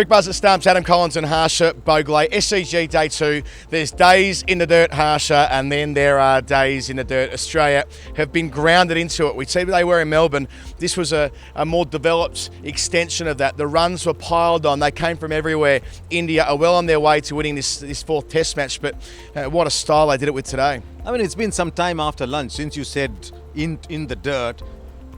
Quick buzz at stumps, Adam Collins and Harsha Bhogle. SCG Day 2. There's days in the dirt, Harsha, and then there are days in the dirt. Australia have been grounded into it. We see what they were in Melbourne. This was a more developed extension of that. The runs were piled on. They came from everywhere. India are well on their way to winning this fourth test match, but what a style they did it with today. I mean, it's been some time after lunch since you said in the dirt.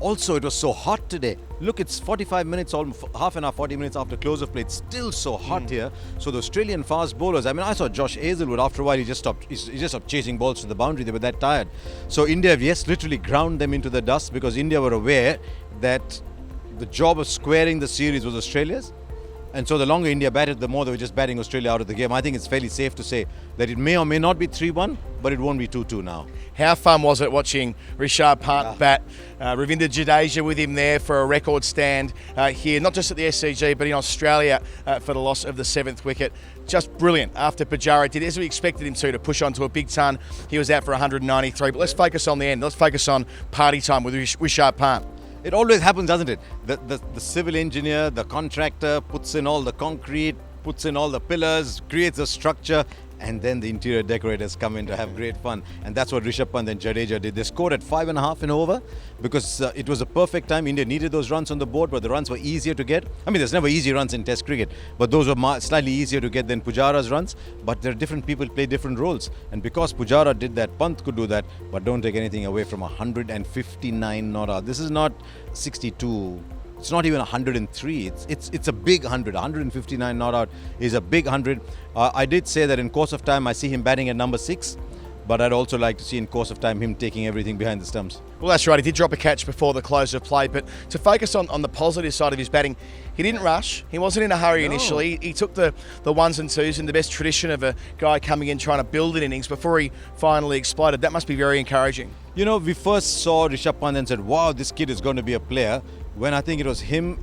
Also, it was so hot today. Look, it's 45 minutes, almost half an hour, 40 minutes after close of play. It's still so hot here. So the Australian fast bowlers, I mean, I saw Josh Hazlewood after a while, he just stopped chasing balls to the boundary. They were that tired. So India, yes, literally ground them into the dust because India were aware that the job of squaring the series was Australia's. And so the longer India batted, the more they were just batting Australia out of the game. I think it's fairly safe to say that it may or may not be 3-1, but it won't be 2-2 now. How fun was it watching Rishabh Pant bat, Pant and Jadeja with him there for a record stand here, not just at the SCG, but in Australia for the loss of the 7th wicket. Just brilliant after Pujara did as we expected him to push on to a big ton. He was out for 193, but let's focus on the end. Let's focus on party time with Rishabh Pant. It always happens, doesn't it? The civil engineer, the contractor puts in all the concrete, puts in all the pillars, creates a structure, and then the interior decorators come in to have great fun. And that's what Rishabh Pant and Jadeja did. They scored at 5.5 in over because it was a perfect time. India needed those runs on the board, but the runs were easier to get. I mean, there's never easy runs in Test cricket, but those were slightly easier to get than Pujara's runs. But there are different people play different roles. And because Pujara did that, Pant could do that. But don't take anything away from 159 not out. This is not 62. It's not even 103. It's a big 100. 159 not out is a big 100. I did say that in course of time I see him batting at number 6, but I'd also like to see in course of time him taking everything behind the stumps. Well, that's right. He did drop a catch before the close of play, but to focus on the positive side of his batting, he didn't rush. He wasn't in a hurry initially. He took the ones and twos in the best tradition of a guy coming in trying to build an innings before he finally exploded. That must be very encouraging. You know, we first saw Rishabh Pant and said, wow, this kid is going to be a player. When I think it was him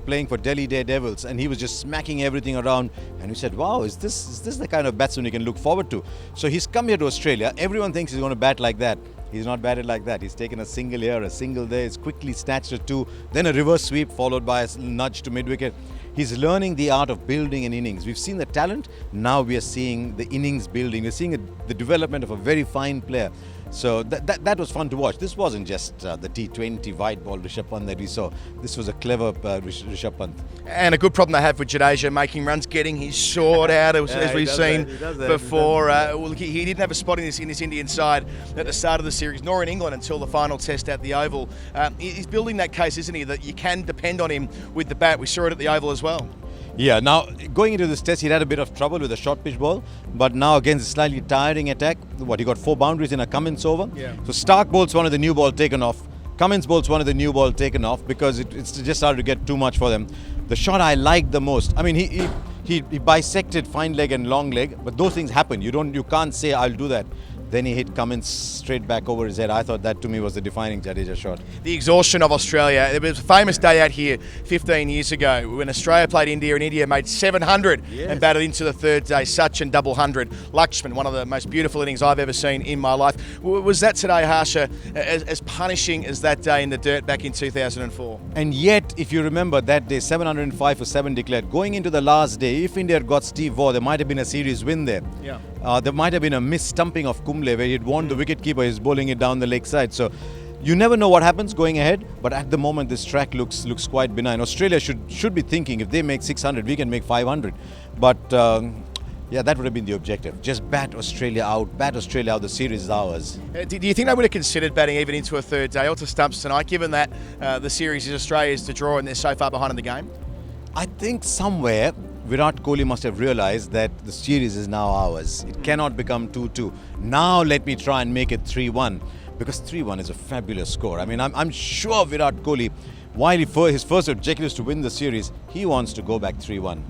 playing for Delhi Daredevils and he was just smacking everything around, and we said, wow, is this the kind of batsman you can look forward to? So he's come here to Australia. Everyone thinks he's going to bat like that. He's not batted like that. He's taken a single here, a single there. He's quickly snatched a 2, then a reverse sweep followed by a nudge to mid-wicket. He's learning the art of building an innings. We've seen the talent. Now we are seeing the innings building. We're seeing the development of a very fine player. So that was fun to watch. This wasn't just the T20 white ball Rishabh Pant that we saw. This was a clever Rishabh Pant. And a good problem they have with Jadeja making runs, getting his short out, as we've seen before. He didn't have a spot in this Indian side at the start of the series, nor in England until the final test at the Oval. He's building that case, isn't he, that you can depend on him with the bat. We saw it at the Oval as well. Yeah, now going into this test, he had a bit of trouble with a short pitch ball, but now against a slightly tiring attack, he got 4 boundaries in a Cummins over. Yeah. So Stark bowls one of the new ball taken off. Cummins bowls one of the new ball taken off because it's just started to get too much for them. The shot I liked the most, I mean, he bisected fine leg and long leg, but those things happen. You can't say I'll do that. Then he hit Cummins straight back over his head. I thought that to me was the defining Jadeja shot. The exhaustion of Australia. There was a famous day out here 15 years ago when Australia played India and India made 700 and batted into the third day. Sachin double 100. Lakshman, one of the most beautiful innings I've ever seen in my life. Was that today, Harsha, as punishing as that day in the dirt back in 2004? And yet, if you remember that day, 705 for 7 declared. Going into the last day, if India had got Steve Waugh, there might have been a series win there. Yeah. There might have been a mis-stumping of Kumble where he'd warned the wicketkeeper, he's bowling it down the leg side. So you never know what happens going ahead, but at the moment this track looks quite benign. Australia should be thinking if they make 600, we can make 500. But yeah, that would have been the objective. Just bat Australia out, the series is ours. Do you think they would have considered batting even into a third day or to stumps tonight, given that the series is Australia's to draw and they're so far behind in the game? I think somewhere Virat Kohli must have realized that the series is now ours. It cannot become 2-2. Now let me try and make it 3-1, because 3-1 is a fabulous score. I mean, I'm sure Virat Kohli, while his first objective is to win the series, he wants to go back 3-1.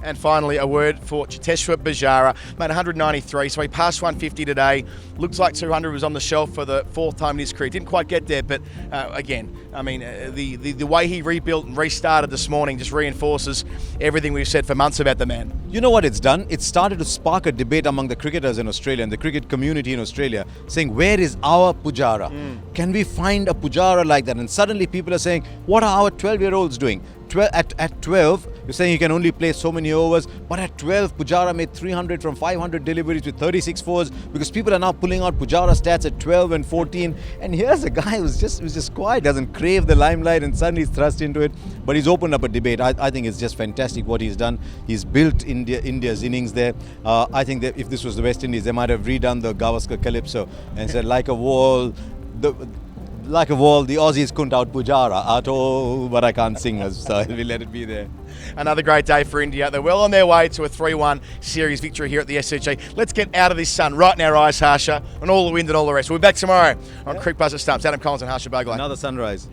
And finally, a word for Cheteshwar Pujara. Made 193, so he passed 150 today. Looks like 200 was on the shelf for the 4th time in his career. Didn't quite get there, but again, I mean, the way he rebuilt and restarted this morning just reinforces everything we've said for months about the man. You know what it's done? It's started to spark a debate among the cricketers in Australia and the cricket community in Australia, saying, where is our Pujara? Can we find a Pujara like that? And suddenly people are saying, what are our 12-year-olds doing? at 12, you're saying you can only play so many overs, but at 12, Pujara made 300 from 500 deliveries with 36 fours, because people are now pulling out Pujara stats at 12 and 14. And here's a guy who's just quiet, doesn't crave the limelight, and suddenly he's thrust into it. But he's opened up a debate. I think it's just fantastic what he's done. He's built India's innings there. I think that if this was the West Indies, they might have redone the Gavaskar Calypso and said, like a wall, the Aussies couldn't out Pujara at all, but I can't sing, so we'll let it be there. Another great day for India. They're well on their way to a 3-1 series victory here at the SCG. Let's get out of this sun right in our eyes, Harsha, and all the wind and all the rest. We'll be back tomorrow on Crick Buzzer Stumps. Adam Collins and Harsha Bhogle. Another sunrise.